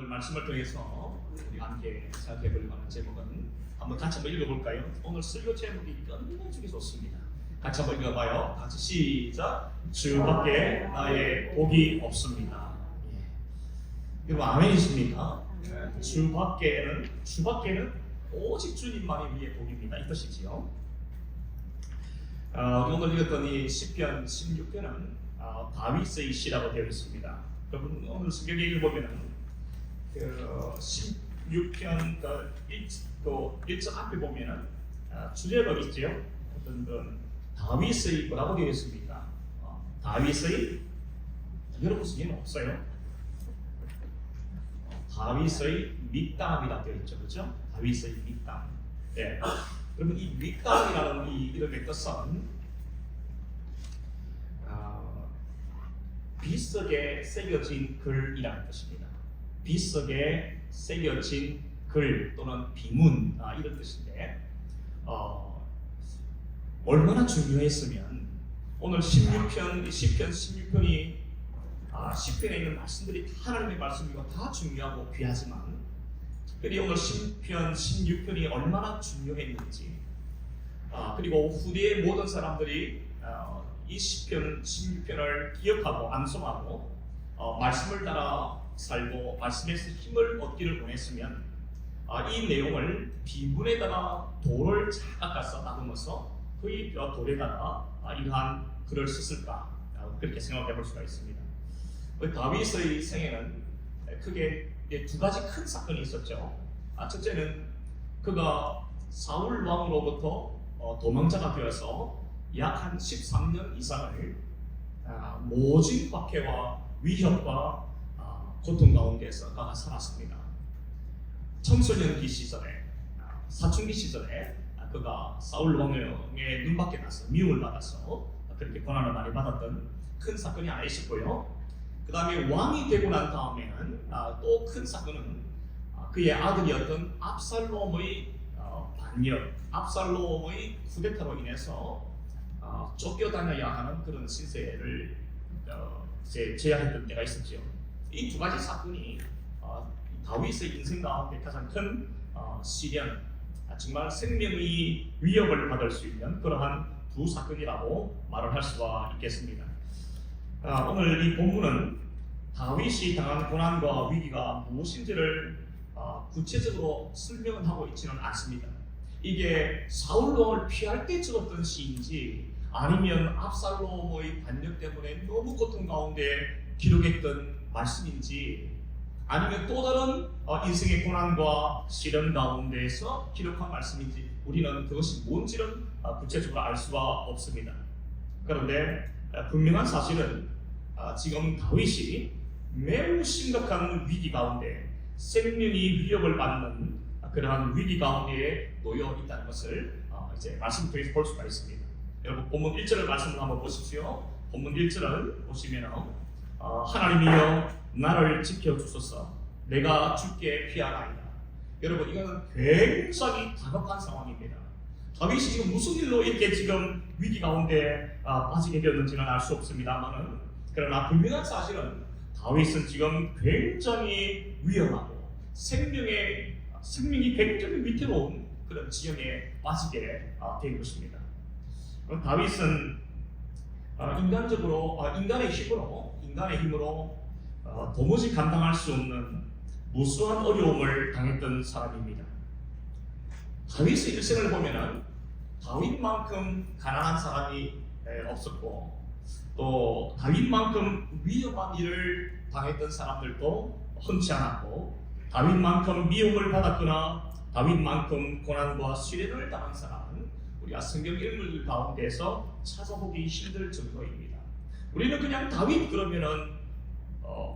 오늘 말씀을 통해서 우리 함께 생각해 볼 만한 제목은 한번 같이 한번 읽어볼까요? 오늘 설교 제목이 끝내주기 좋습니다. 같이 한번 읽어봐요. 같이 시작. 주밖에 나의 복이 없습니다. 여러분 아멘이십니까? 주밖에는 오직 주님만이 우리의 복입니다. 이 뜻이지요. 오늘 읽었던 이 시편 16편은 다윗의 시라고 되어 있습니다. 여러분 오늘 성경에 읽어보면은 그 16편 그 1절 앞에 보면은 주제가 있죠. 어떤 다윗의 뭐라고 되어 있습니까? 다윗의 여러분 성경에는 없어요. 다윗의 밑담이라고 되어 있죠, 그렇죠? 다윗의 밑담. 네. 그러면 이 밑담이라는 이 이름의 뜻은 빗속에 새겨진 글이라는 뜻입니다. 빗속에 새겨진 글 또는 비문 이런 뜻인데 얼마나 중요했으면 오늘 16편 16편이 시편에 있는 말씀들이 다 하나님의 말씀이고 다 중요하고 귀하지만 특별히 오늘 시편 16편이 얼마나 중요했는지 그리고 후대의 모든 사람들이 이 시편 16편을 기억하고 암송하고 말씀을 따라 살고 말씀에서 힘을 얻기를 원했으면 이 내용을 비문에다가 돌을 깎아서 다듬어서 거의 돌에다가 이러한 글을 썼을까 그렇게 생각해 볼 수가 있습니다. 다윗의 생애는 크게 두 가지 큰 사건이 있었죠. 첫째는 그가 사울 왕으로부터 도망자가 되어서 약 한 13년 이상을 모진 박해와 위협과 고통 가운데서 그가 살았습니다. 청소년기 시절에 사춘기 시절에 그가 사울 왕의 눈밖에 나서 미움을 받아서 그렇게 고난을 많이 받았던 큰 사건이 하나 있었고요. 그 다음에 왕이 되고 난 다음에는 또 큰 사건은 그의 아들이었던 압살롬의 반역, 압살롬의 쿠데타로 인해서 쫓겨다녀야 하는 그런 신세를 제야했던 때가 있었죠. 이 두 가지 사건이 다윗의 인생 가운데 가장 큰 시련, 정말 생명의 위협을 받을 수 있는 그러한 두 사건이라고 말을 할 수가 있겠습니다. 오늘 이 본문은 다윗이 당한 고난과 위기가 무엇인지를 구체적으로 설명은 하고 있지는 않습니다. 이게 사울 왕을 피할 때 적었던 시인지 아니면 압살롬의 반역 때문에 너무 고통 가운데 기록했던 말씀인지 아니면 또 다른 인생의 고난과 시련 가운데에서 기록한 말씀인지 우리는 그것이 뭔지는 구체적으로 알 수가 없습니다. 그런데 분명한 사실은 지금 다윗이 매우 심각한 위기 가운데 생명이 위협을 받는 그러한 위기 가운데에 놓여 있다는 것을 이제 말씀 통해서 볼 수가 있습니다. 여러분 본문 1절을 말씀을 한번 보십시오. 본문 1절을 보시면 하나님이여 나를 지켜주소서 내가 주께 피하나이다. 여러분 이거는 굉장히 다급한 상황입니다. 다윗이 지금 무슨 일로 이렇게 지금 위기 가운데 빠지게 되었는지는 알 수 없습니다만은 그러나 분명한 사실은 다윗은 지금 굉장히 위험하고 생명이 굉장히 위태로운 그런 지형에 빠지게 된 것입니다. 다윗은 인간의 힘으로 도무지 감당할 수 없는 무수한 어려움을 당했던 사람입니다. 다윗의 일생을 보면은 다윗만큼 가난한 사람이 없었고 또 다윗만큼 위험한 일을 당했던 사람들도 흔치 않았고 다윗만큼 미움을 받았거나 다윗만큼 고난과 시련을 당한 사람은 우리가 성경 인물 가운데서 찾아보기 힘들 정도입니다. 우리는 그냥 다윗 그러면은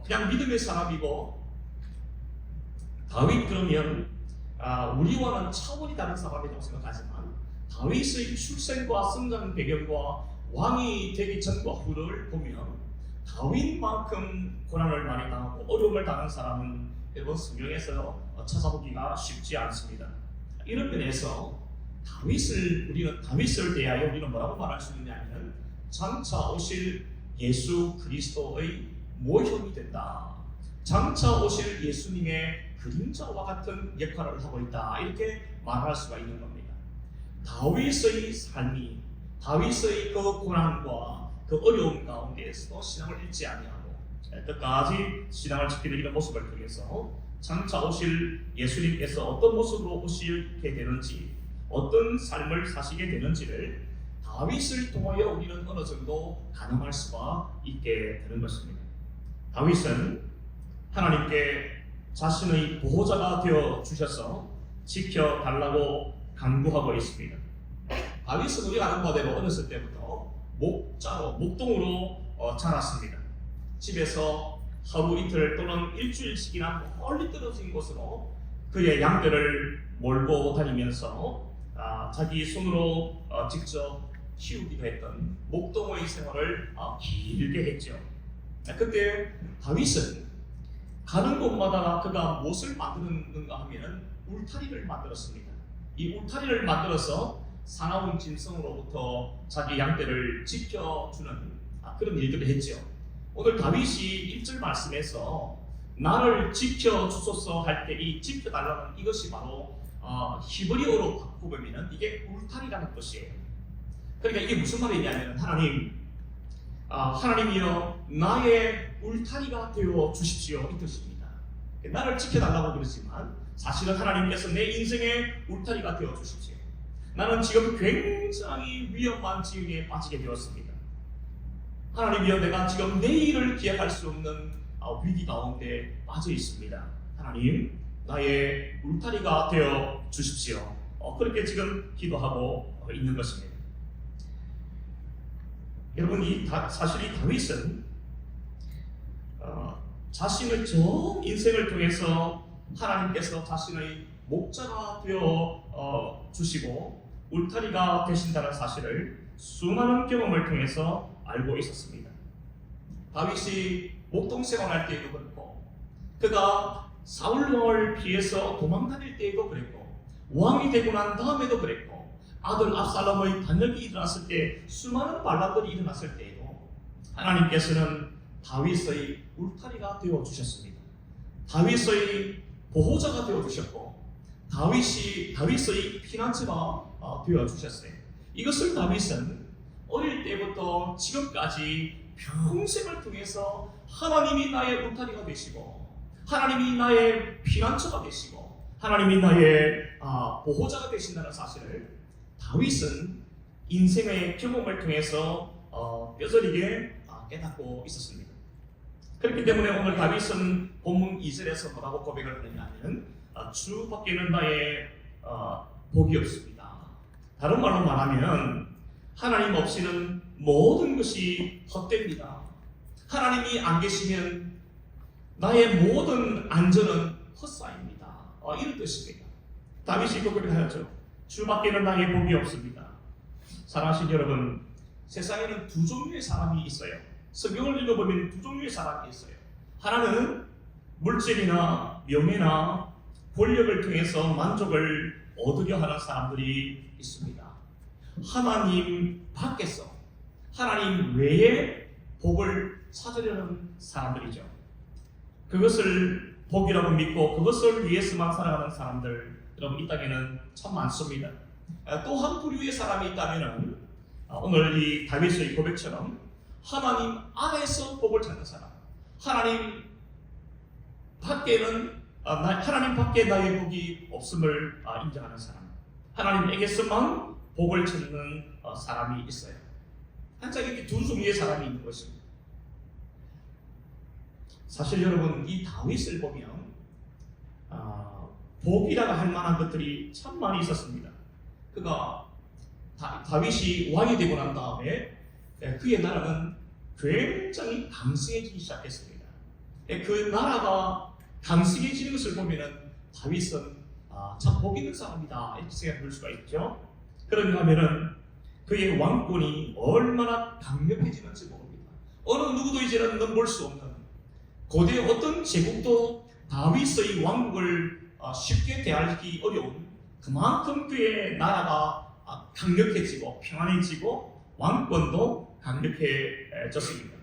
그냥 믿음의 사람이고 다윗 그러면 우리와는 차원이 다른 사람이라고 생각하지만 다윗의 출생과 성장 배경과 왕이 되기 전과 후를 보면 다윗만큼 고난을 많이 당하고 어려움을 당한 사람은 여러분 성경에서 찾아보기가 쉽지 않습니다. 이런 면에서 다윗을 대하여 우리는 뭐라고 말할 수 있느냐면 장차 오실 예수 그리스도의 모형이 된다. 장차 오실 예수님의 그림자와 같은 역할을 하고 있다. 이렇게 말할 수가 있는 겁니다. 다윗의 삶이 다윗의 그 고난과 그 어려움 가운데에서도 신앙을 잃지 아니하고 끝까지 신앙을 지키는 이런 모습을 통해서 장차 오실 예수님께서 어떤 모습으로 오시게 되는지 어떤 삶을 사시게 되는지를 다윗을 통하여 우리는 어느 정도 가늠할 수가 있게 되는 것입니다. 다윗은 하나님께 자신의 보호자가 되어 주셔서 지켜달라고 간구하고 있습니다. 다윗은 우리가 아는 바대로 어렸을 때부터 목동으로 자랐습니다. 집에서 하루 이틀 또는 일주일씩이나 멀리 떨어진 곳으로 그의 양들을 몰고 다니면서 자기 손으로 직접 키우기도 했던 목동의 생활을 길게 했죠. 그때 다윗은 가는 곳마다 그가 무엇을 만드는가 하면 울타리를 만들었습니다. 이 울타리를 만들어서 사나운 짐승으로부터 자기 양떼를 지켜주는 그런 일들을 했죠. 오늘 다윗이 1절 말씀에서 나를 지켜주소서 할 때 이 지켜달라는 이것이 바로 히브리어로 바꾸면 이게 울타리라는 것이에요. 그러니까 이게 무슨 말이냐면 하나님이여 나의 울타리가 되어 주십시오 이 뜻입니다. 나를 지켜달라고 그러지만 사실은 하나님께서 내 인생의 울타리가 되어 주십시오. 나는 지금 굉장히 위험한 지경에 빠지게 되었습니다. 하나님이여 내가 지금 내일을 기약할 수 없는 위기 가운데 빠져 있습니다. 하나님 나의 울타리가 되어 주십시오. 그렇게 지금 기도하고 있는 것입니다. 여러분 사실 이 다윗은 자신의 전 인생을 통해서 하나님께서 자신의 목자가 되어 주시고 울타리가 되신다는 사실을 수많은 경험을 통해서 알고 있었습니다. 다윗이 목동 생활할 때에도 그렇고 그가 사울 왕을 피해서 도망다닐 때에도 그랬고 왕이 되고 난 다음에도 그랬고 아들 압살롬의 반역이 일어났을 때 수많은 반란들이 일어났을 때에도 하나님께서는 다윗의 울타리가 되어 주셨습니다. 다윗의 보호자가 되어 주셨고 다윗의 피난처가 되어 주셨어요. 이것을 다윗은 어릴 때부터 지금까지 평생을 통해서 하나님이 나의 울타리가 되시고 하나님이 나의 피난처가 되시고 하나님이 나의 보호자가 되신다는 사실을 다윗은 인생의 경험을 통해서 뼈저리게 깨닫고 있었습니다. 그렇기 때문에 오늘 다윗은 본문 2절에서 뭐라고 고백을 하느냐면 주 밖에는 나의 복이 없습니다. 다른 말로 말하면 하나님 없이는 모든 것이 헛됩니다. 하나님이 안 계시면 나의 모든 안전은 헛사입니다. 이런 뜻입니다. 다윗이 고백을 하였죠. 주 밖에는 나의 복이 없습니다. 사랑하신 여러분, 세상에는 두 종류의 사람이 있어요. 성경을 읽어보면 두 종류의 사람이 있어요. 하나는 물질이나 명예나 권력을 통해서 만족을 얻으려 하는 사람들이 있습니다. 하나님 밖에서 하나님 외에 복을 찾으려는 사람들이죠. 그것을 복이라고 믿고 그것을 위해서만 살아가는 사람들 여러분 이 땅에는 참 많습니다. 또 한 부류의 사람이 있다면 오늘 이 다윗의 고백처럼 하나님 안에서 복을 찾는 사람, 하나님 밖에 나의 복이 없음을 인정하는 사람, 하나님에게서만 복을 찾는 사람이 있어요. 항상 이렇게 두 종류의 사람이 있는 것입니다. 사실 여러분 이 다윗을 보면 복이라고 할 만한 것들이 참 많이 있었습니다. 그가 다윗이 왕이 되고 난 다음에 그의 나라는 굉장히 강성해지기 시작했습니다. 그 나라가 강성해지는 것을 보면 다윗은 참 복 있는 사람이다 이렇게 생각할 수가 있죠. 그런가 하면은 그의 왕권이 얼마나 강력해지는지 모릅니다. 어느 누구도 이제는 넘볼 수 없는 고대 어떤 제국도 다윗의 왕국을 쉽게 대하기 어려운 그만큼 그의 나라가 강력해지고 평안해지고 왕권도 강력해졌습니다.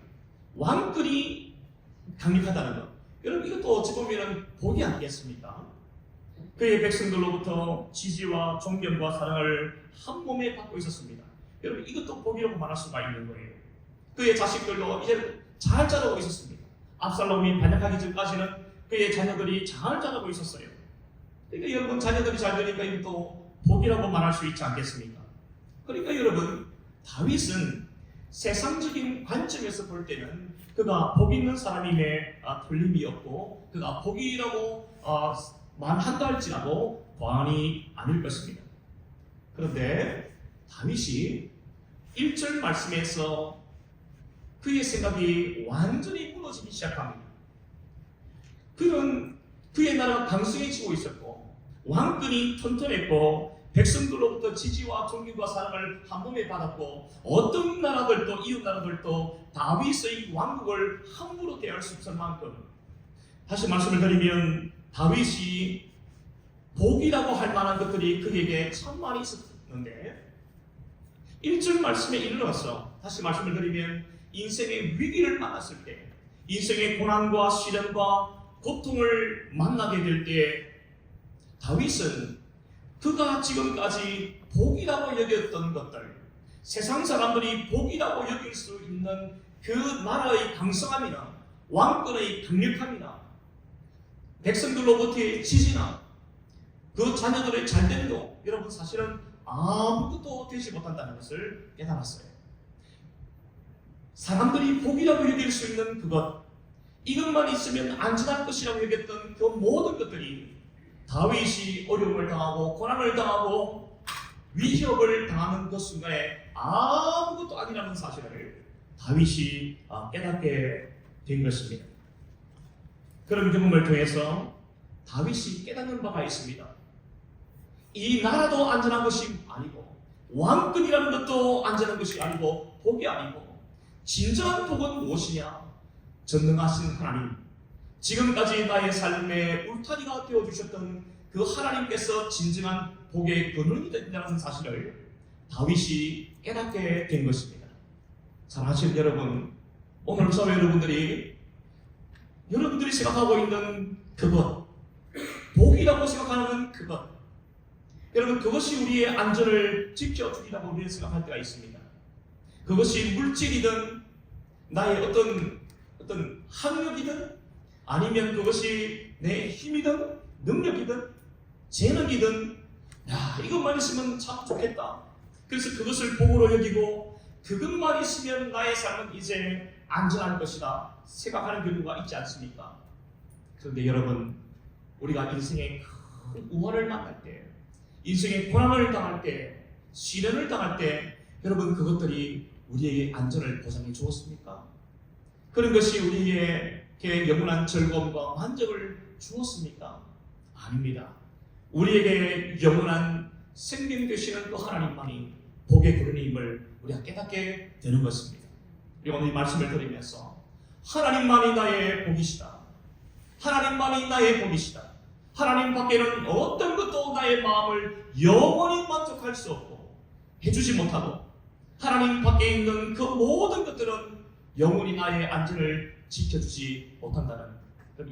왕권이 강력하다는 것, 여러분 이것도 어찌 보면 복이 아니겠습니까? 그의 백성들로부터 지지와 존경과 사랑을 한 몸에 받고 있었습니다. 여러분 이것도 복이라고 말할 수가 있는 거예요. 그의 자식들도 이제 잘 자라고 있었습니다. 압살롬이 반역하기 전까지는 그의 자녀들이 잘 자라고 있었어요. 그러니까 여러분 자녀들이 잘 되니까 이것도 복이라고 말할 수 있지 않겠습니까? 그러니까 여러분 다윗은 세상적인 관점에서 볼 때는 그가 복 있는 사람임에 틀림이 없고 그가 복이라고 말한다 할지라도 과언이 아닐 것입니다. 그런데 다윗이 1절 말씀에서 그의 생각이 완전히 무너지기 시작합니다. 그는 그의 나라가 강성해지고 있었고 왕권이 튼튼했고 백성들로부터 지지와 존경과 사랑을 한 몸에 받았고 어떤 나라들도 이웃 나라들도 다윗의 왕국을 함부로 대할 수 없을 만큼 다시 말씀을 드리면 다윗이 복이라고 할 만한 것들이 그에게 참 많이 있었는데 1절 말씀에 이르러서 다시 말씀을 드리면 인생의 위기를 만났을 때 인생의 고난과 시련과 고통을 만나게 될 때 다윗은 그가 지금까지 복이라고 여겼던 것들, 세상 사람들이 복이라고 여길 수 있는 그 나라의 강성함이나 왕권의 강력함이나 백성들로부터의 지지나 그 자녀들의 잘됨도 여러분 사실은 아무것도 되지 못한다는 것을 깨달았어요. 사람들이 복이라고 여길 수 있는 그것, 이것만 있으면 안전할 것이라고 여겼던 그 모든 것들이 다윗이 어려움을 당하고 고난을 당하고 위협을 당하는 그 순간에 아무것도 아니라는 사실을 다윗이 깨닫게 된 것입니다. 그런 경험을 통해서 다윗이 깨닫는 바가 있습니다. 이 나라도 안전한 것이 아니고 왕권이라는 것도 안전한 것이 아니고 복이 아니고 진정한 복은 무엇이냐? 전능하신 하나님, 지금까지 나의 삶의 울타리가 되어주셨던 그 하나님께서 진정한 복의 근원이 된다는 사실을 다윗이 깨닫게 된 것입니다. 사랑하시는 여러분, 오늘 사회 여러분들이 생각하고 있는 그것, 복이라고 생각하는 그것, 여러분 그것이 우리의 안전을 지켜주리라고 우리는 생각할 때가 있습니다. 그것이 물질이든 나의 어떤 학력이든 아니면 그것이 내 힘이든 능력이든 재능이든 이것만 있으면 참 좋겠다. 그래서 그것을 복으로 여기고 그것만 있으면 나의 삶은 이제 안전할 것이다 생각하는 경우가 있지 않습니까? 그런데 여러분, 우리가 인생의 큰 우환을 만날 때, 인생의 고난을 당할 때, 시련을 당할 때 여러분 그것들이 우리에게 안전을 보장해 주었습니까? 그런 것이 우리에게 영원한 즐거움과 만족을 주었습니까? 아닙니다. 우리에게 영원한 생명 되시는 그 하나님만이 복의 근원임을 우리가 깨닫게 되는 것입니다. 우리 오늘 이 말씀을 드리면서 하나님만이 나의 복이시다. 하나님만이 나의 복이시다. 하나님 밖에는 어떤 것도 나의 마음을 영원히 만족할 수 없고 해주지 못하고 하나님 밖에 있는 그 모든 것들은 영원히 나의 안전을 지켜주지 못한다는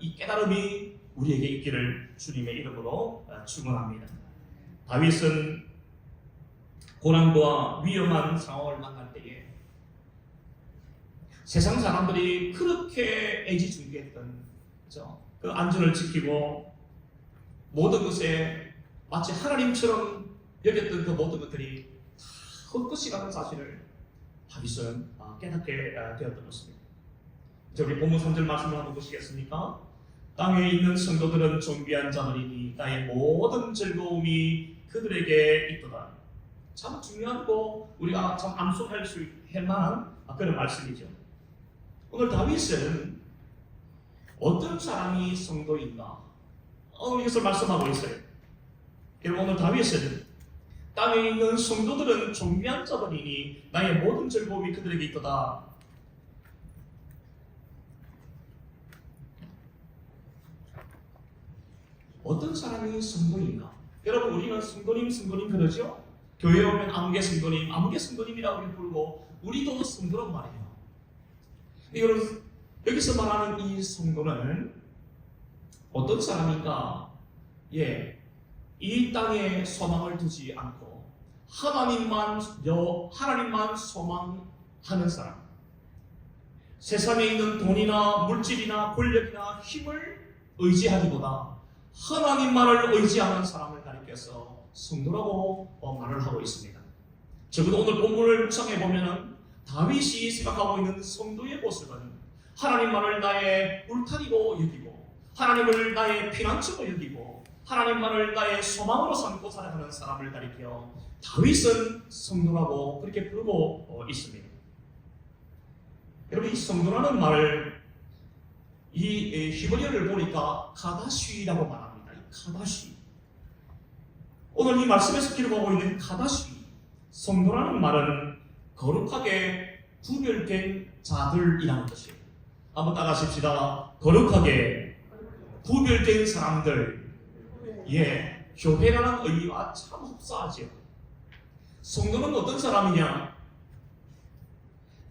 이 깨달음이 우리에게 있기를 주님의 이름으로 축원합니다. 다윗은 고난과 위험한 상황을 만날 때에 세상 사람들이 그렇게 애지중지했던 그 안전을 지키고 모든 것에 마치 하나님처럼 여겼던 그 모든 것들이 다 헛것이라는 사실을 다윗은 깨닫게 되었던 것입니다. 이제 우리 본문 3절 말씀을 한번 보시겠습니까? 땅에 있는 성도들은 존귀한 자들이니 나의 모든 즐거움이 그들에게 있도다. 참 중요하고 우리가 참 암송할 수 있을 만한 그런 말씀이죠. 오늘 다윗은 어떤 사람이 성도인가? 이것을 말씀하고 있어요. 여러분, 오늘 다윗은 땅에 있는 성도들은 존귀한 자들이니 나의 모든 즐거움이 그들에게 있도다. 어떤 사람이 성도인가? 여러분, 우리는 성도님 그러죠? 교회에 오면 아무개 성도님이라고 부르고 우리도 성도란 말이에요. 여러분, 여기서 말하는 이 성도는 어떤 사람인가? 이 땅에 소망을 두지 않고 하나님만 소망하는 사람. 세상에 있는 돈이나 물질이나 권력이나 힘을 의지하기보다 하나님만을 의지하는 사람을 가리켜서 성도라고 말을 하고 있습니다. 적어도 오늘 본문을 묵상해 보면은 다윗이 생각하고 있는 성도의 모습은 하나님만을 나의 울타리로 여기고 하나님을 나의 피난처로 여기고 하나님만을 나의 소망으로 삼고 살아가는 사람을 가리켜 다윗은 성도라고 그렇게 부르고 있습니다. 여러분, 이 성도라는 말을 이 히브리어를 보니까 카다시라고 말합니다. 이 카다시. 오늘 이 말씀에서 기록하고 있는 카다시, 성도라는 말은 거룩하게 구별된 자들이라는 것이에요. 한번 따라하십시다. 거룩하게 구별된 사람들. 예, 교회라는 의미와 참 흡사하죠. 성도는 어떤 사람이냐?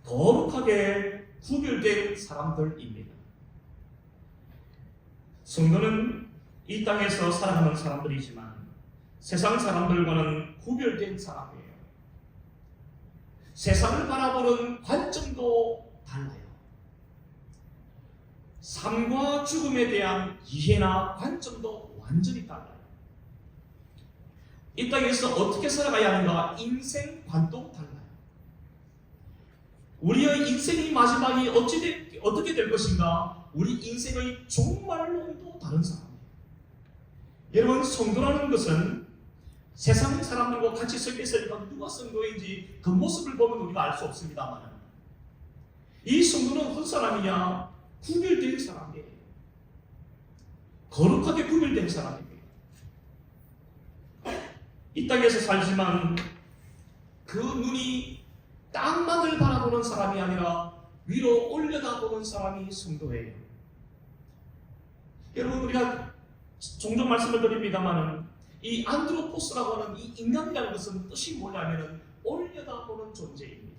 거룩하게 구별된 사람들입니다. 성도는 이 땅에서 살아가는 사람들이지만 세상 사람들과는 구별된 사람이에요. 세상을 바라보는 관점도 달라요. 삶과 죽음에 대한 이해나 관점도 완전히 달라요. 이 땅에서 어떻게 살아가야 하는가, 인생관도 달라요. 우리의 인생이 마지막이 어떻게 될 것인가, 우리 인생의 종말론도 다른 사람이에요. 여러분, 성도라는 것은 세상 사람들과 같이 섞여 있으니까 누가 성도인지 그 모습을 보면 우리가 알 수 없습니다만, 이 성도는 어떤 사람이냐? 구별된 사람이에요. 거룩하게 구별된 사람이에요. 이 땅에서 살지만 그 눈이 땅만을 바라보는 사람이 아니라 위로 올려다보는 사람이 성도예요. 여러분, 우리가 종종 말씀을 드립니다만 이 안드로포스라고 하는 이 인간이라는 것은 뜻이 뭐냐면 올려다보는 존재입니다.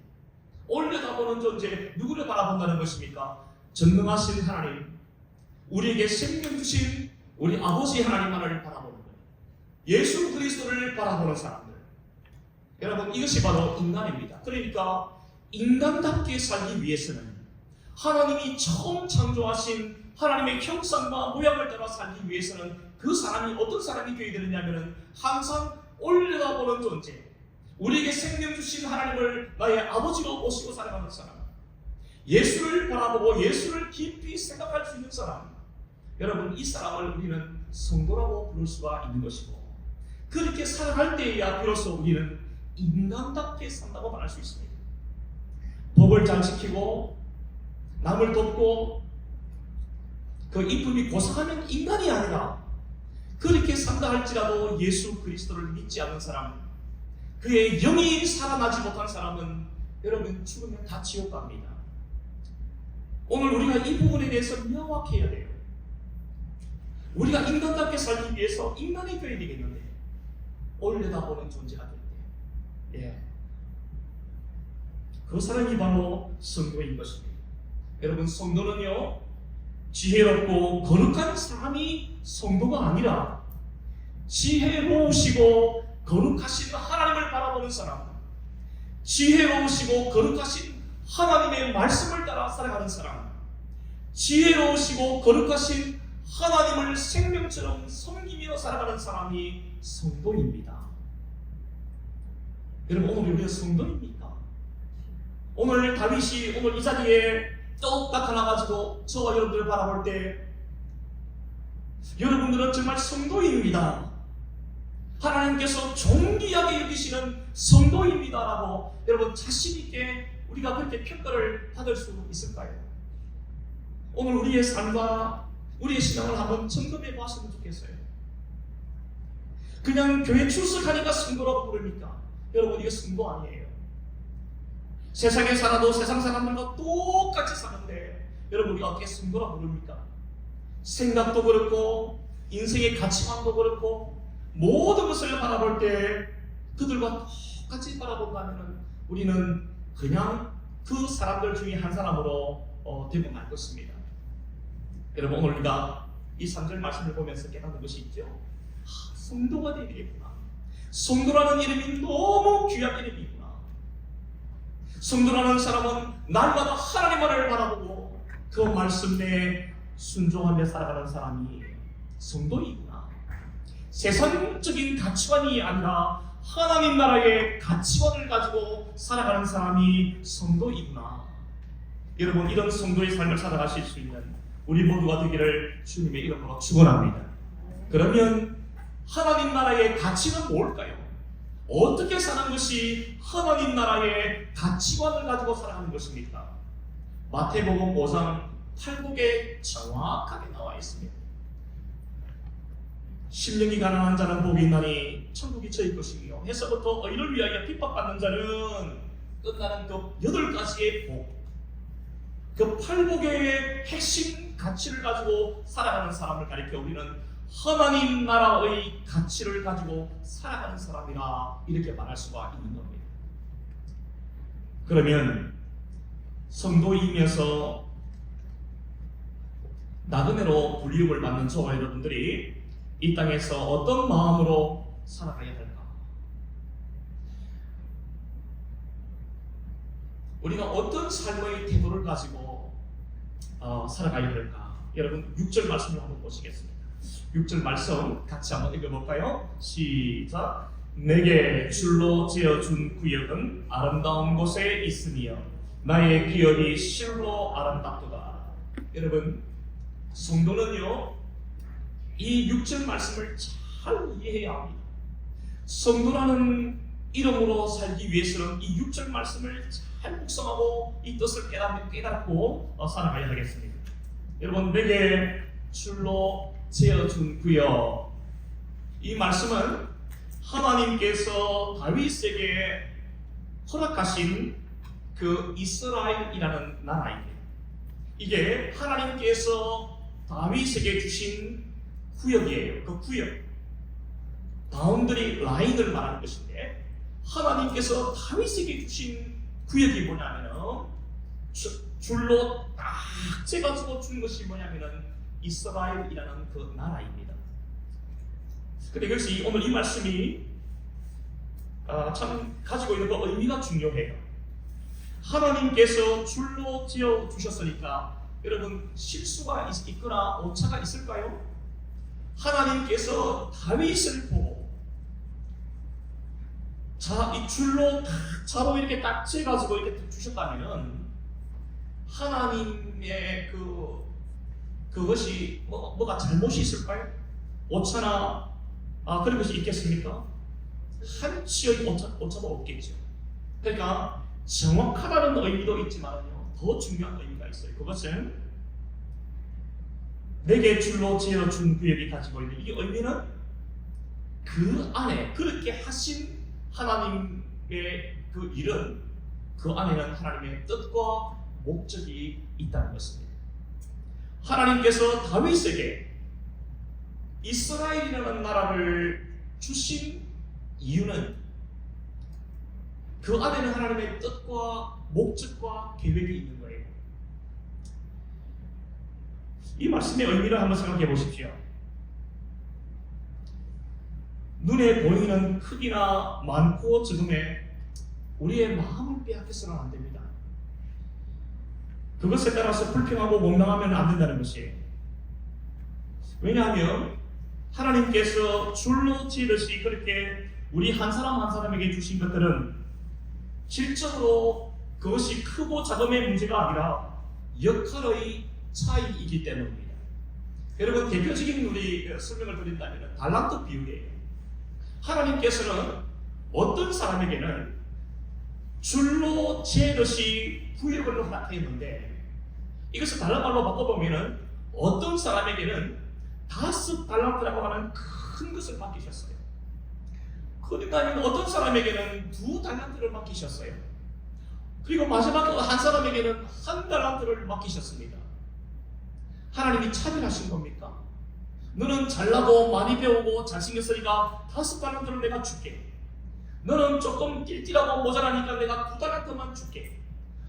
올려다보는 존재, 누구를 바라본다는 것입니까? 전능하신 하나님, 우리에게 생명 주신 우리 아버지 하나님만을 바라보는 거예요. 예수 그리스도를 바라보는 사람들. 여러분, 이것이 바로 인간입니다. 그러니까 인간답게 살기 위해서는 하나님이 처음 창조하신 하나님의 형상과 모양을 따라 살기 위해서는 그 사람이 어떤 사람이 되어야 되느냐면 항상 올려다보는 존재, 우리에게 생명 주신 하나님을 나의 아버지로 모시고 살아가는 사람, 예수를 바라보고 예수를 깊이 생각할 수 있는 사람. 여러분, 이 사람을 우리는 성도라고 부를 수가 있는 것이고, 그렇게 살아갈 때에야 비로소 우리는 인간답게 산다고 말할 수 있습니다. 법을 잘 지키고 남을 돕고 그 이쁨이 고상하면 인간이 아니라, 그렇게 산다 할지라도 예수 그리스도를 믿지 않는 사람, 그의 영이 살아나지 못한 사람은 여러분 죽으면 다 지옥 갑니다. 오늘 우리가 이 부분에 대해서 명확해야 돼요. 우리가 인간답게 살기 위해서 인간이 되어야 되겠는데 올려다보는 존재가 될 때, 예, 그 사람이 바로 성도인 것입니다. 여러분, 성도는요, 지혜롭고 거룩한 사람이 성도가 아니라 지혜로우시고 거룩하신 하나님을 바라보는 사람, 지혜로우시고 거룩하신 하나님의 말씀을 따라 살아가는 사람, 지혜로우시고 거룩하신 하나님을 생명처럼 섬기며 살아가는 사람이 성도입니다. 여러분, 오늘 우리가 성도입니까? 오늘 다윗이 오늘 이 자리에 떡 나타나가지고 저와 여러분들을 바라볼 때 여러분들은 정말 성도입니다. 하나님께서 존귀하게 여기시는 성도입니다라고 여러분 자신있게 우리가 그렇게 평가를 받을 수 있을까요? 오늘 우리의 삶과 우리의 신앙을 한번 점검해 봤으면 좋겠어요. 그냥 교회 출석하니까 성도라고 부릅니까? 여러분, 이거 성도 아니에요. 세상에 살아도 세상 사람들과 똑같이 사는데 여러분, 우리가 어떻게 성도라고 부릅니까? 생각도 그렇고 인생의 가치관도 그렇고 모든 것을 바라볼 때 그들과 똑같이 바라본다면 우리는 그냥 그 사람들 중에 한 사람으로 되고 말 것입니다. 여러분, 오늘 우리가 이 3절 말씀을 보면서 깨닫는 것이 있죠. 성도가 되겠구나. 성도라는 이름이 너무 귀한 이름이구나. 성도라는 사람은 날마다 하나님만을 바라보고 그 말씀 내에 순종하며 살아가는 사람이 성도이구나. 세상적인 가치관이 아니라 하나님 나라의 가치관을 가지고 살아가는 사람이 성도이구나. 여러분, 이런 성도의 삶을 살아가실 수 있는 우리 모두가 되기를 주님의 이름으로 축원합니다. 그러면 하나님 나라의 가치는 뭘까요? 어떻게 사는 것이 하나님 나라의 가치관을 가지고 살아가는 것입니까? 마태복음 5장 8국에 정확하게 나와 있습니다. 심령이 가난한 자는 복이 있나니 천국이 저희 것이며 해서부터 의를 위하여 핍박받는 자는 끝나는 그 8가지의 복, 그 8복의 핵심 가치를 가지고 살아가는 사람을 가리켜 우리는 하나님 나라의 가치를 가지고 살아가는 사람이라 이렇게 말할 수가 있는 겁니다. 그러면 성도이면서 나그네로 불리움을 받는 저와 여러분들이 이 땅에서 어떤 마음으로 살아가야 할까? 우리가 어떤 삶의 태도를 가지고 살아가야 할까? 여러분 6절 말씀을 한번 보시겠습니다. 6절 말씀 같이 한번 읽어볼까요? 시작. 내게 줄로 지어준 구역은 아름다운 곳에 있으며 나의 기업이 실로 아름답도다. 여러분, 성도는요 이 6절 말씀을 잘 이해해야 합니다. 성도라는 이름으로 살기 위해서는 이 6절 말씀을 잘 묵상하고 이 뜻을 깨닫고 살아가야 하겠습니다. 여러분, 내게 줄로 지어준 구역, 이 말씀은 하나님께서 다윗에게 허락하신 그 이스라엘이라는 나라입니다. 이게 하나님께서 다윗에게 주신 구역이에요. 그 구역, 바운더리 라인을 말하는 것인데, 하나님께서 다윗에게 주신 구역이 뭐냐면은 줄로 딱 재가지고 준 것이 뭐냐면은 이스라엘이라는 그 나라입니다. 근데 그래서 오늘 이 말씀이 참 가지고 있는 그 의미가 중요해요. 하나님께서 줄로 지어 주셨으니까 여러분 실수가 있거나 오차가 있을까요? 하나님께서 다윗을 보고 이 줄로 자로 이렇게 딱 재가지고 이렇게 주셨다면은 하나님의 그것이 뭐가 잘못이 있을까요? 오차나 그런 것이 있겠습니까? 한치의 오차가 없겠죠. 그러니까 정확하다는 의미도 있지만요, 더 중요한 의미가 있어요. 그것은 내게 줄로 지어준 구역이 가지고 있는 이 의미는 그 안에 그렇게 하신 하나님의 그 일은 그 안에는 하나님의 뜻과 목적이 있다는 것입니다. 하나님께서 다윗에게 이스라엘이라는 나라를 주신 이유는 그 안에는 하나님의 뜻과 목적과 계획이 있는 거예요. 이 말씀의 의미를 한번 생각해 보십시오. 눈에 보이는 크기나 많고 적음에 우리의 마음을 빼앗겨서는 안 됩니다. 그것에 따라서 불평하고 원망하면 안 된다는 것이에요. 왜냐하면 하나님께서 줄로 지듯이 그렇게 우리 한 사람 한 사람에게 주신 것들은 실적으로 그것이 크고 작음의 문제가 아니라 역할의 차이이기 때문입니다. 여러분, 대표적인 우리 설명을 드린다면 달란트 비유예요. 하나님께서는 어떤 사람에게는 줄로 재듯이 구역을 허락했는데, 이것을 다른 말로 바꿔보면 어떤 사람에게는 5달란트라고 하는 큰 것을 맡기셨어요. 그러니까 어떤 사람에게는 2달란트를 맡기셨어요. 그리고 마지막으로 한 사람에게는 1달란트를 맡기셨습니다. 하나님이 차별하신 겁니까? 너는 잘나고 많이 배우고 잘생겼으니까 5달란트를 내가 줄게. 너는 조금 띨띨하고 모자라니까 내가 2달란트만 줄게.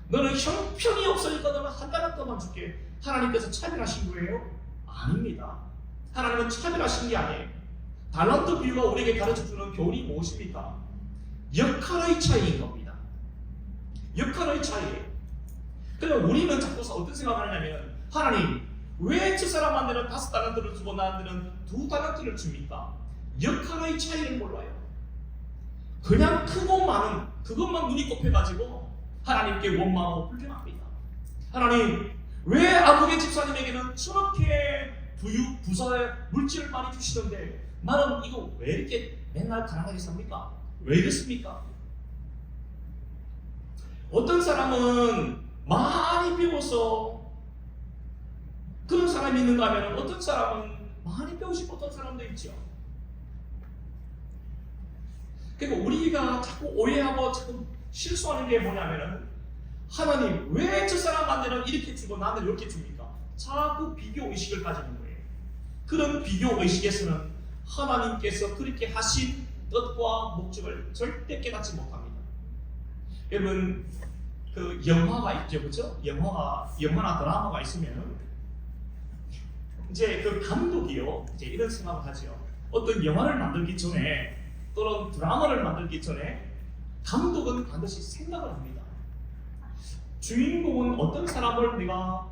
너는 형편이 없으니까 너는 1달란트만 줄게. 하나님께서 차별하신 거예요? 아닙니다. 하나님은 차별하신 게 아니에요. 달란트 비유가 우리에게 가르쳐주는 교훈이 무엇입니까? 역할의 차이인 겁니다. 역할의 차이예요. 그러면 우리는 자꾸 어떤 생각을 하냐면, 하나님 왜 저 사람한테는 5달란트를 주고 나한테는 2달란트를 줍니까? 역할의 차이를 몰라요. 그냥 크고 많은 그것만 눈이 꼽혀가지고 하나님께 원망하고 불평합니다. 하나님, 왜 아무개 집사님에게는 저렇게 부서에 물질을 많이 주시던데 나는 이거 왜 이렇게 맨날 가난하게 삽니까? 왜 이렇습니까? 어떤 사람은 많이 배워서 그런 사람이 있는가 하면 어떤 사람은 많이 배우시고 어떤 사람도 있죠. 그러니까 우리가 자꾸 오해하고 자꾸 실수하는 게 뭐냐면은 하나님 왜 저 사람한테는 이렇게 주고 나는 이렇게 줍니까? 자꾸 비교 의식을 가지는 거예요. 그런 비교 의식에서는 하나님께서 그렇게 하신 뜻과 목적을 절대 깨닫지 못합니다. 여러분 그 영화가 있죠, 그렇죠? 영화나 드라마가 있으면 이제 그 감독이요, 이제 이런 생각을 하죠. 어떤 영화를 만들기 전에 또는 드라마를 만들기 전에 감독은 반드시 생각을 합니다. 주인공은 어떤 사람을 내가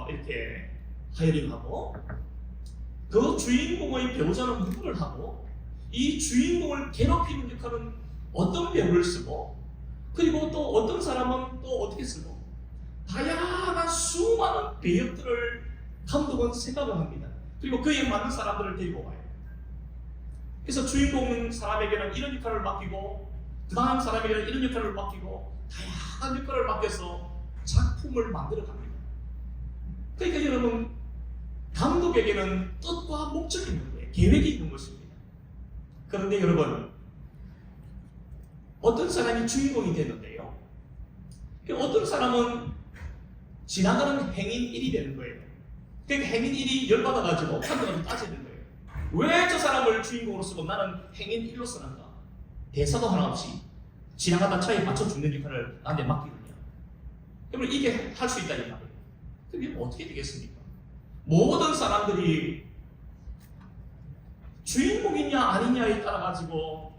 이렇게 하이링하고 그 주인공의 배우자는 누구를 하고 이 주인공을 괴롭히는 역할은 어떤 배우를 쓰고 그리고 또 어떤 사람은 또 어떻게 쓰고 다양한 수많은 배역들을 감독은 생각을 합니다. 그리고 그에 맞는 사람들을 데리고 와요. 그래서 주인공 사람에게는 이런 역할을 맡기고 그 다음 사람에게는 이런 역할을 맡기고 다양한 역할을 맡겨서 작품을 만들어 갑니다. 그러니까 여러분 감독에게는 뜻과 목적이 있는 거예요. 계획이 있는 것입니다. 그런데 여러분 어떤 사람이 주인공이 되는데요. 어떤 사람은 지나가는 행인 1이 되는 거예요. 그러니까 행인 1이 열받아가지고 감독한테 따지는 거예요. 왜 저 사람을 주인공으로 쓰고 나는 행인 1로 쓰는가? 대사도 하나 없이 지나가다 차에 맞춰 죽는 역할을 나한테 맡기느냐? 그러면 이게 할 수 있다 이 말이에요. 그럼 어떻게 되겠습니까? 모든 사람들이 주인공이냐 아니냐에 따라 가지고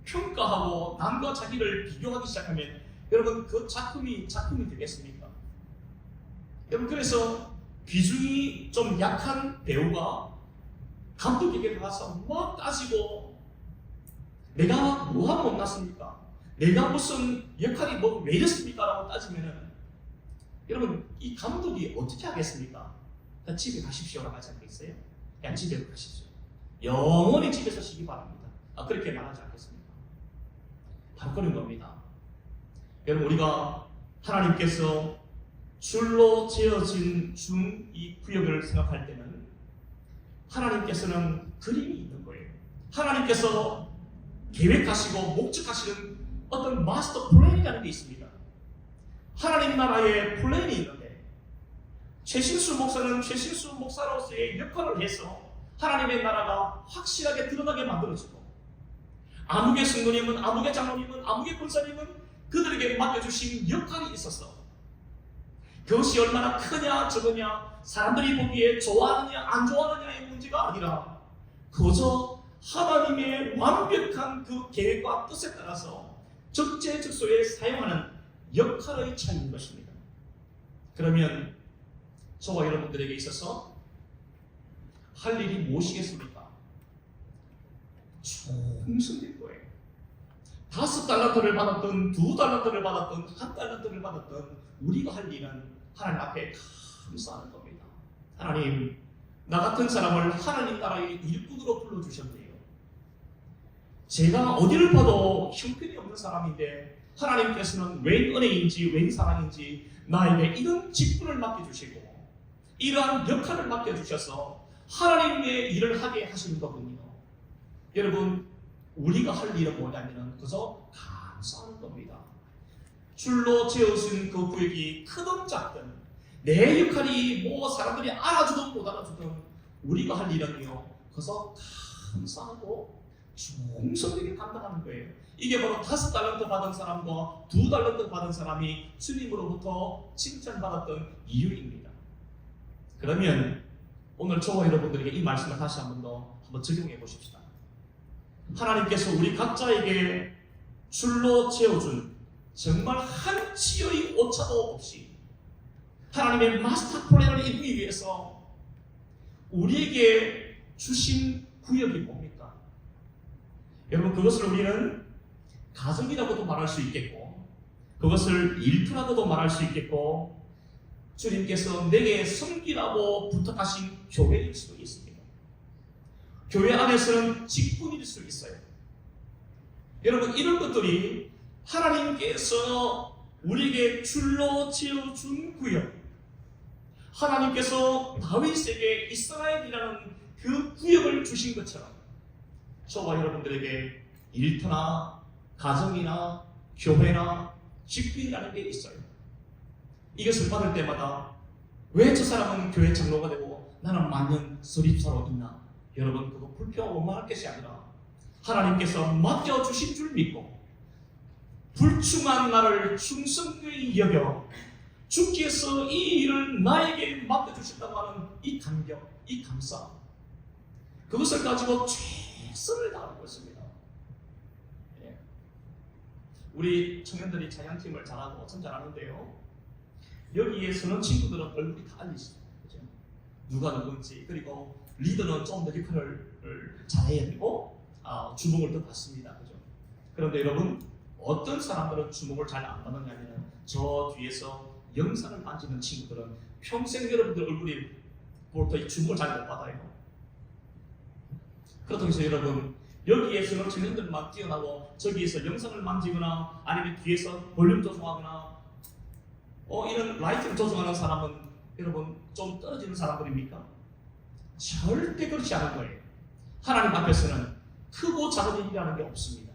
평가하고 남과 자기를 비교하기 시작하면 여러분 그 작품이 되겠습니까? 여러분 그래서 비중이 좀 약한 배우가 감독에게 가서 막 따지고 내가 뭐가 못났습니까? 내가 무슨 역할이 왜 이랬습니까? 라고 따지면은 여러분 이 감독이 어떻게 하겠습니까? 그냥 집에 가십시오라고 하지 않겠어요? 그냥 집에 가십시오. 영원히 집에서 쉬기 바랍니다. 그렇게 말하지 않겠습니까? 바로 그런 겁니다. 여러분 우리가 하나님께서 줄로 지어진 이 구역을 생각할 때는 하나님께서는 그림이 있는 거예요. 하나님께서 계획하시고 목적하시는 어떤 마스터 플랜이라는 게 있습니다. 하나님 나라의 플랜이 있는데 최신수 목사는 최신수 목사로서의 역할을 해서 하나님의 나라가 확실하게 드러나게 만들어주고 아무개 성도님은 아무개 장로님은 아무개 권사님은 그들에게 맡겨주신 역할이 있었어. 그것이 얼마나 크냐 적으냐 사람들이 보기에 좋아하느냐 안 좋아하느냐의 문제가 아니라 그저 하나님의 완벽한 그 계획과 뜻에 따라서 적재적소에 사용하는 역할의 차이인 것입니다. 그러면 저와 여러분들에게 있어서 할 일이 무엇이겠습니까? 충성될 거예요. 5달란트를 받았던 2달란트를 받았던 1달란트를 받았던 우리가 할 일은 하나님 앞에 감사하는 겁니다. 하나님, 나 같은 사람을 하나님 나라의 일꾼으로 불러주셨네요. 제가 어디를 봐도 형편이 없는 사람인데 하나님께서는 웬 은혜인지 웬 사랑인지 나에게 이런 직분을 맡겨주시고 이러한 역할을 맡겨주셔서 하나님의 일을 하게 하시는 거군요. 여러분 우리가 할 일은 뭐냐면 그저 감사하는 겁니다. 줄로 재어진 그 구역이 크든 작든 내 역할이 사람들이 알아주든 못 알아주든 우리가 할 일은요 그저 감사하고 충성되게 감당하는 거예요. 이게 바로 5달란트 받은 사람과 2달란트 받은 사람이 주님으로부터 칭찬받았던 이유입니다. 그러면 오늘 저와 여러분들에게 이 말씀을 다시 한번 적용해 보십시다. 하나님께서 우리 각자에게 줄로 재어준 정말 한 치의 오차도 없이 하나님의 마스터 플랜을 이루기 위해서 우리에게 주신 구역이 뭡니까? 여러분 그것을 우리는 가정이라고도 말할 수 있겠고, 그것을 일터라고도 말할 수 있겠고, 주님께서 내게 섬기라고 부탁하신 교회일 수도 있습니다. 교회 안에서는 직분일 수 있어요. 여러분, 이런 것들이 하나님께서 우리에게 줄로 지어준 구역, 하나님께서 다윗에게 이스라엘이라는 그 구역을 주신 것처럼 저와 여러분들에게 일터나 가정이나 교회나 직분이라는 게 있어요. 이것을 받을 때마다 왜 저 사람은 교회 장로가 되고 나는 만년 서립사로 있나? 여러분, 그거 불평하고 원망할 것이 아니라 하나님께서 맡겨주신 줄 믿고 불충한 나를 충성되이 여겨 주께서 이 일을 나에게 맡겨주셨다고 하는 이 감격, 이 감사, 그것을 가지고 최선을 다하는 것입니다. 우리 청년들이 찬양팀을 잘하고 참 잘하는데요, 여기에서는 친구들은 얼굴이 다 알리시죠. 그죠? 누가 누군지, 그리고 리더는 좀 더 역할을 잘해야 되고 주목을 더 받습니다. 그죠? 그런데 여러분, 어떤 사람들은 주목을 잘 안 받느냐면 저 뒤에서 영상을 만지는 친구들은 평생 여러분들 얼굴이 볼 때 주목을 잘 못 받아요. 그렇다고 해서 여러분, 여기에서는 청년들만 뛰어나고 저기에서 영상을 만지거나 아니면 뒤에서 볼륨 조정하거나 이런 라이트를 조정하는 사람은 여러분 좀 떨어지는 사람들입니까? 절대 그렇지 않은 거예요. 하나님 앞에서는 크고 작은 일이라는 게 없습니다.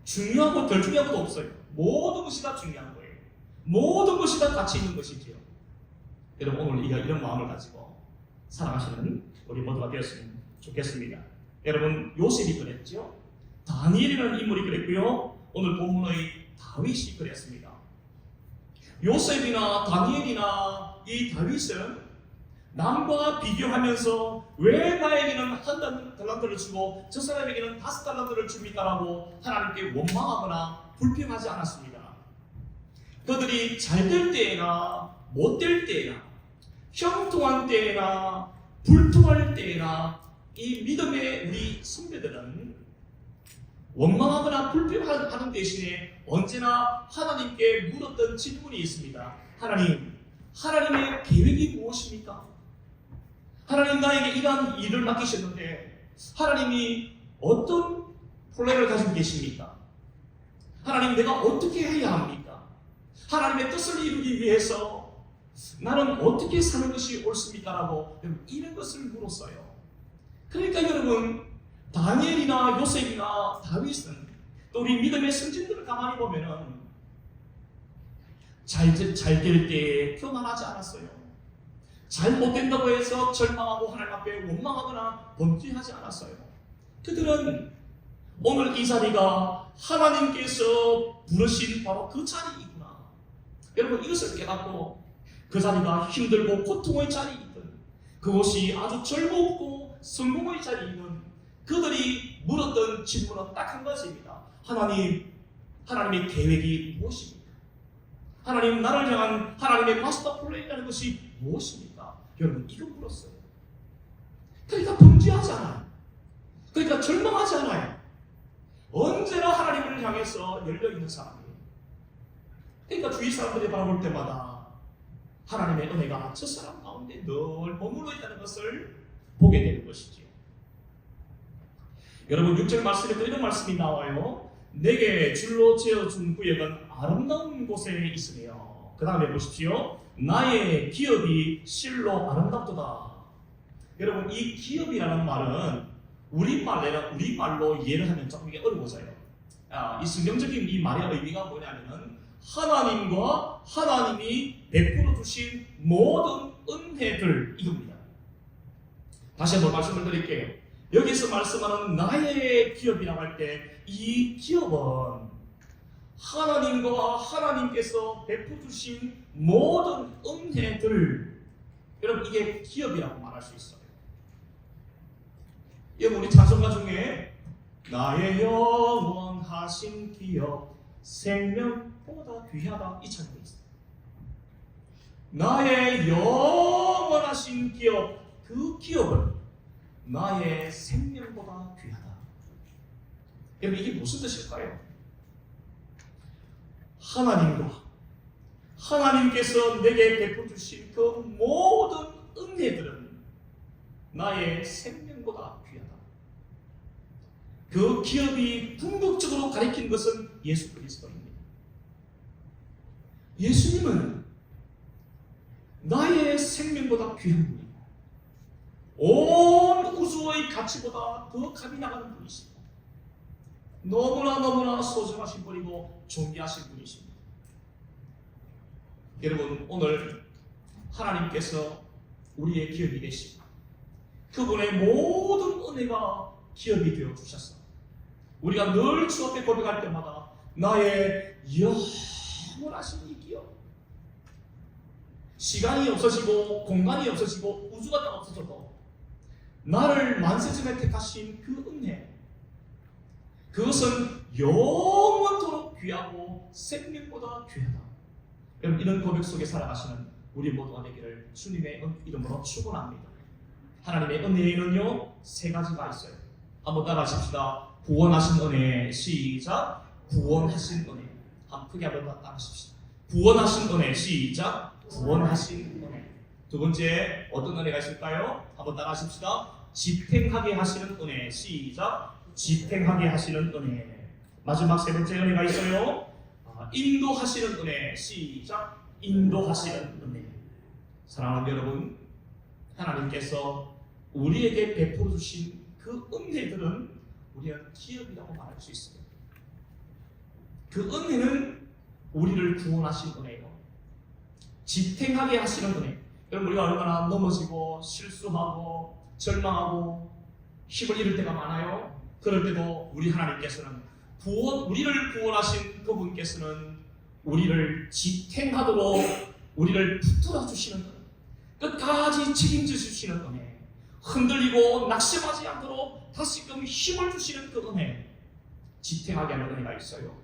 중요하고 덜 중요한 것도 없어요. 모든 것이 다 중요한 거예요. 모든 것이 다 가치 있는 것이지요. 여러분, 오늘 이런 마음을 가지고 살아가시는 우리 모두가 되었으면 좋겠습니다. 여러분, 요셉이 그랬죠. 다니엘이라는 인물이 그랬고요. 오늘 본문의 다윗이 그랬습니다. 요셉이나 다니엘이나 이 다윗은 남과 비교하면서 왜 나에게는 한 달란트를 주고 저 사람에게는 5달란트를 줍니까라고 하나님께 원망하거나 불평하지 않았습니다. 그들이 잘 될 때나 못 될 때나 형통한 때나 불통할 때나 이 믿음의 우리 선배들은 원망하거나 불평하는 대신에 언제나 하나님께 물었던 질문이 있습니다. 하나님의 계획이 무엇입니까? 하나님, 나에게 이러한 일을 맡기셨는데 하나님이 어떤 플랜을 가지고 계십니까? 하나님, 내가 어떻게 해야 합니까? 하나님의 뜻을 이루기 위해서 나는 어떻게 사는 것이 옳습니까? 라고 이런 것을 물었어요. 그러니까 여러분, 다니엘이나 요셉이나 다윗은 또 우리 믿음의 선진들을 가만히 보면은 잘 될 때에 교만하지 않았어요. 잘 못된다고 해서 절망하고 하나님 앞에 원망하거나 범죄하지 않았어요. 그들은 오늘 이 자리가 하나님께서 부르신 바로 그 자리이구나. 여러분, 이것을 깨닫고 그 자리가 힘들고 고통의 자리이든 그것이 아주 즐겁고 성공의 자리이든 그들이 물었던 질문은 딱 한 가지입니다. 하나님의 계획이 무엇입니까? 하나님, 나를 향한 하나님의 마스터 플랜이라는 것이 무엇입니까? 여러분, 이거 물었어요. 그러니까 범죄하지 않아요. 그러니까 절망하지 않아요. 언제나 하나님을 향해서 열려있는 사람이에요. 그러니까 주위 사람들이 바라볼 때마다 하나님의 은혜가 저 사람 가운데 늘 머물러 있다는 것을 보게 되는 것이지요. 여러분, 6절 말씀에도 이런 말씀이 나와요. 내게 줄로 지어준 구역은 아름다운 곳에 있으며, 그 다음에 보십시오. 나의 기업이 실로 아름답도다. 여러분, 이 기업이라는 말은 우리말로 이해를 하면 조금 이게 어려워져요. 이 성경적인 이 말의 의미가 뭐냐면은 하나님과 하나님이 베풀어 주신 모든 은혜들, 이겁니다. 다시 한번 말씀을 드릴게요. 여기서 말씀하는 나의 기업이라고 할 때 이 기업은 하나님과 하나님께서 베풀어 주신 모든 은혜들, 여러분, 이게 기업이라고 말할 수 있어요. 여러분, 우리 찬송가 중에 나의 영원하신 기업 생명보다 귀하다, 이 찬송이 있어요. 나의 영원하신 기업, 그 기업은 나의 생명보다 귀하다. 여러분, 이게 무슨 뜻일까요? 하나님께서 내게 베풀어 주신 그 모든 은혜들은 나의 생명보다 귀하다. 그 기업이 궁극적으로 가리킨 것은 예수 그리스도입니다. 예수님은 나의 생명보다 귀한 분이고 온 우주의 가치보다 더 값이 나가는 분이십니다. 너무나 소중하신 분이고 존귀하신 분이십니다. 여러분, 오늘 하나님께서 우리의 기업이 되시고 그분의 모든 은혜가 기업이 되어 주셨어. 우리가 늘 주 앞에 고백할 때마다 나의 영원하신 이 기업, 시간이 없어지고 공간이 없어지고 우주가 다 없어져도 나를 만세전에 택하신 그 은혜, 그것은 영원토록 귀하고 생명보다 귀하다. 여러분, 이런 고백 속에 살아가시는 우리 모두가 되기를 주님의 이름으로 축원합니다. 하나님의 은혜에는요, 세 가지가 있어요. 한번 따라하십시다. 구원하신 은혜. 시작. 구원하신 은혜. 한번 크게 한번 따라하십시다. 구원하신 은혜. 시작. 구원하신 은혜. 두 번째, 어떤 은혜가 있을까요? 한번 따라하십시다. 지탱하게 하시는 은혜. 시작. 지탱하게 하시는 은혜. 마지막 세 번째 은혜가 있어요. 인도하시는 은혜. 시작. 인도하시는 은혜. 사랑하는 여러분, 하나님께서 우리에게 베풀어 주신 그 은혜들은 우리는 기업이라고 말할 수 있습니다. 그 은혜는 우리를 구원하신 은혜요, 지탱하게 하시는 은혜. 여러분, 우리가 얼마나 넘어지고 실수하고 절망하고 힘을 잃을 때가 많아요. 그럴 때도 우리 하나님께서는 우리를 구원하신 그분께서는 우리를 지탱하도록 우리를 붙들어 주시는 은혜, 끝까지 책임져 주시는 은혜, 흔들리고 낙심하지 않도록 다시금 힘을 주시는 그 은혜, 지탱하게 하는 은혜가 있어요.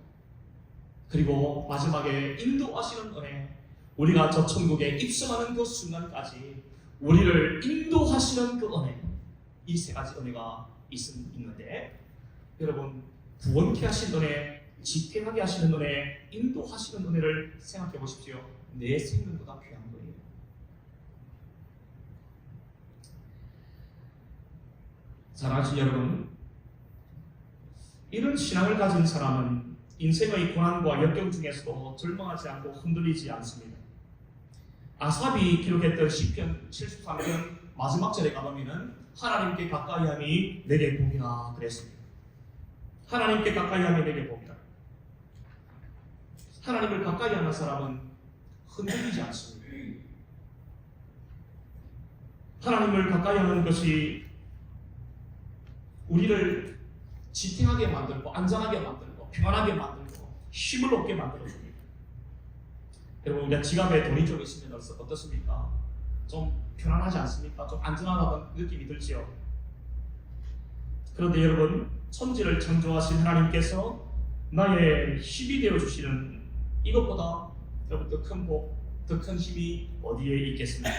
그리고 마지막에 인도하시는 은혜, 우리가 저 천국에 입성하는 그 순간까지 우리를 인도하시는 그 은혜, 이 세 가지 은혜가 있는데, 여러분, 구원케 하신 은혜, 지탱하게 하시는 은혜, 인도하시는 은혜를 생각해 보십시오. 내 생명보다 귀한 거예요. 사랑하신 여러분, 이런 신앙을 가진 사람은 인생의 고난과 역경 중에서도 절망하지 않고 흔들리지 않습니다. 아삽이 기록했던 시편 73편 마지막 절에 가보면은 하나님께 가까이함이 내게 복이라 그랬습니다. 하나님께 가까이함이 내게 복이라. 하나님을 가까이하는 사람은 흔들리지 않습니다. 하나님을 가까이하는 것이 우리를 지탱하게 만들고 안전하게 만들고 평안하게 만들고 힘을 얻게 만들어줍니다. 여러분, 우리가 지갑에 돈이 좀 있으면 어떻습니까? 좀 편안하지 않습니까? 좀 안전하다는 느낌이 들지요. 그런데 여러분, 천지를 창조하신 하나님께서 나의 힘이 되어주시는 이것보다 여러분 더 큰 복, 더 큰 힘이 어디에 있겠습니까?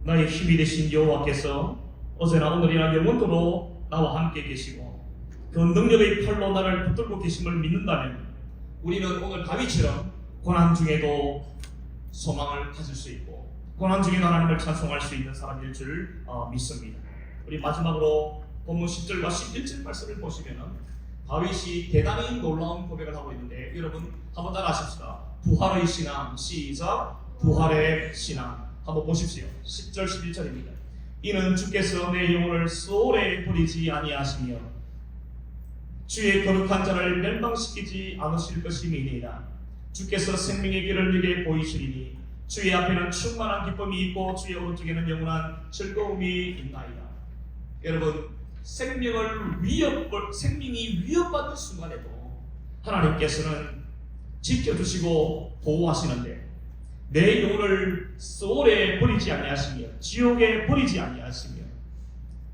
나의 힘이 되신 여호와께서 어제나 오늘이나 영원토록 나와 함께 계시고 그 능력의 팔로 나를 붙들고 계심을 믿는다면 우리는 오늘 다윗처럼 고난 중에도 소망을 가질 수 있고 고난 중에 하나님을 찬송할 수 있는 사람일 줄 믿습니다. 우리 마지막으로 본문 10절과 11절 말씀을 보시면 다윗이 대단히 놀라운 고백을 하고 있는데, 여러분 한번 따라하십시다. 부활의 신앙. 시작. 부활의 신앙. 한번 보십시오. 10절 11절입니다. 이는 주께서 내 영혼을 소홀히 버리지 아니하시며 주의 거룩한 자를 멸망시키지 않으실 것임이니이다. 주께서 생명의 길을 내게 보이시리니 주의 앞에는 충만한 기쁨이 있고 주의 오른쪽에는 영원한 즐거움이 있나이다. 여러분, 생명이 위협받는 순간에도 하나님께서는 지켜주시고 보호하시는데 내 영혼을 소홀에 버리지 아니하시며 지옥에 버리지 아니하시며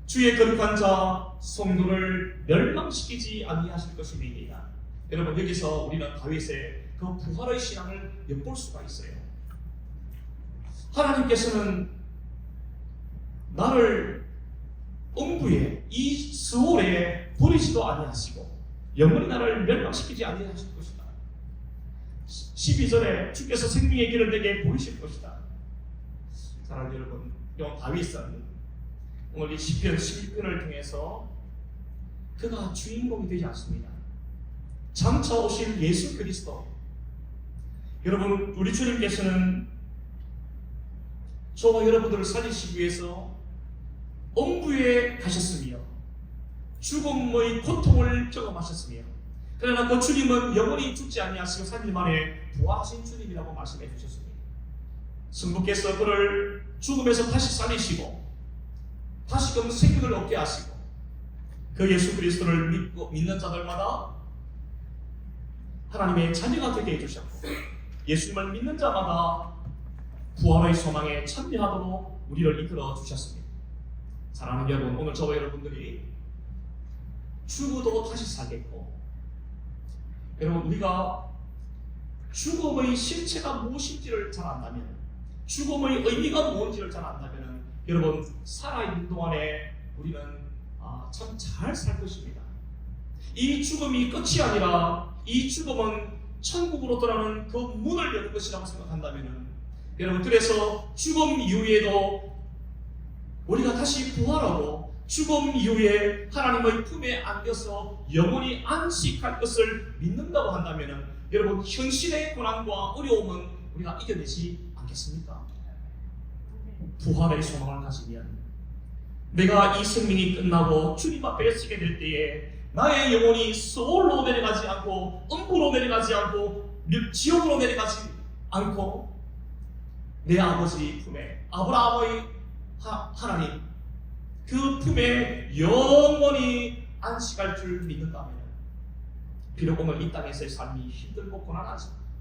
주의 거룩한 자 성도를 멸망시키지 아니하실 것임이니이다. 여러분, 여기서 우리는 다윗의 그 부활의 신앙을 엿볼 수가 있어요. 하나님께서는 나를 음부에 이 스올에 버리지도 아니하시고 영원히 나를 멸망시키지 아니하실 것이다. 12절에 주께서 생명의 길을 내게 보이실 것이다. 사랑하는 여러분, 이 다윗은 오늘 이 시편 11편을 통해서 그가 주인공이 되지 않습니다. 장차 오실 예수 그리스도, 여러분, 우리 주님께서는 저와 여러분들을 살리시기 위해서 엄부에 가셨으며 죽음의 고통을 경험하셨으며, 그러나 그 주님은 영원히 죽지 아니하시고 3일 만에 부활하신 주님이라고 말씀해 주셨습니다. 성부께서 그를 죽음에서 다시 살리시고 다시금 생명을 얻게 하시고, 그 예수 그리스도를 믿는 자들마다 하나님의 자녀가 되게 해주셨고, 예수님을 믿는 자마다 부활의 소망에 참여하도록 우리를 이끌어 주셨습니다. 사랑하는 여러분, 오늘 저와 여러분들이 죽어도 다시 살겠고, 여러분, 우리가 죽음의 실체가 무엇인지를 잘 안다면, 죽음의 의미가 무엇인지를 잘 안다면, 여러분, 살아있는 동안에 우리는 참 잘 살 것입니다. 이 죽음이 끝이 아니라 이 죽음은 천국으로 돌아가는 그 문을 여는 것이라고 생각한다면, 여러분, 그래서 죽음 이후에도 우리가 다시 부활하고 죽음 이후에 하나님의 품에 안겨서 영원히 안식할 것을 믿는다고 한다면, 여러분, 현실의 고난과 어려움은 우리가 이겨내지 않겠습니까? 부활의 소망을 가지면 내가 이 생명이 끝나고 주님 앞에 서게 될 때에 나의 영혼이 소울로 내려가지 않고 음부로 내려가지 않고 지옥으로 내려가지 않고 내 아버지 품에, 아브라함의 하나님 그 품에 영원히 안식할 줄 믿는다면, 비록 오늘 이 땅에서의 삶이 힘들고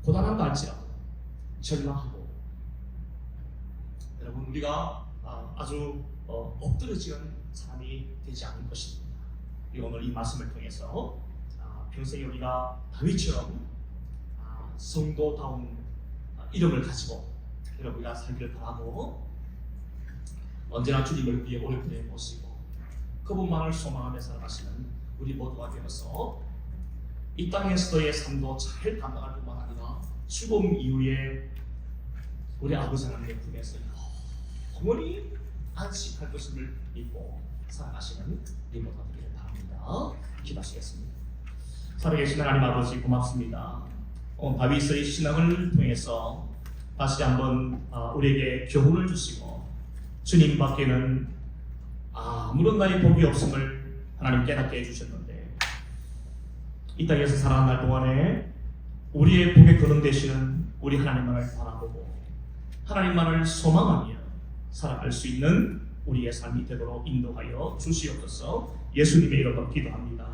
고단한다 할지라도 절망하고, 여러분, 우리가 아주 엎드려지는 사람이 되지 않을 것입니다. 오늘 이 말씀을 통해서 평생에 우리가 다윗처럼 성도다운 이름을 가지고 우리가 살기를 바라고, 언제나 주님을 위해 오래 모시고 그분만을 소망하며 살아가시는 우리 모두가 되어서 이 땅에서의 삶도 잘 감당할 뿐만 아니라 죽음 이후에 우리 아버지 하나님의 품에서 영원히 안식할 것을 믿고 살아가시는 우리 모두가 되기를 바랍니다. 기도하시겠습니다. 살아계신 하나님 아버지, 고맙습니다. 다윗의 신앙을 통해서 다시 한번 우리에게 교훈을 주시고, 주님 밖에는 아무런 나의 복이 없음을 하나님 깨닫게 해주셨는데, 이 땅에서 살아가는 날 동안에 우리의 복의 근원 되시는 우리 하나님만을 바라보고 하나님만을 소망하며 살아갈 수 있는 우리의 삶이 되도록 인도하여 주시옵소서. 예수님의 이름으로 기도합니다.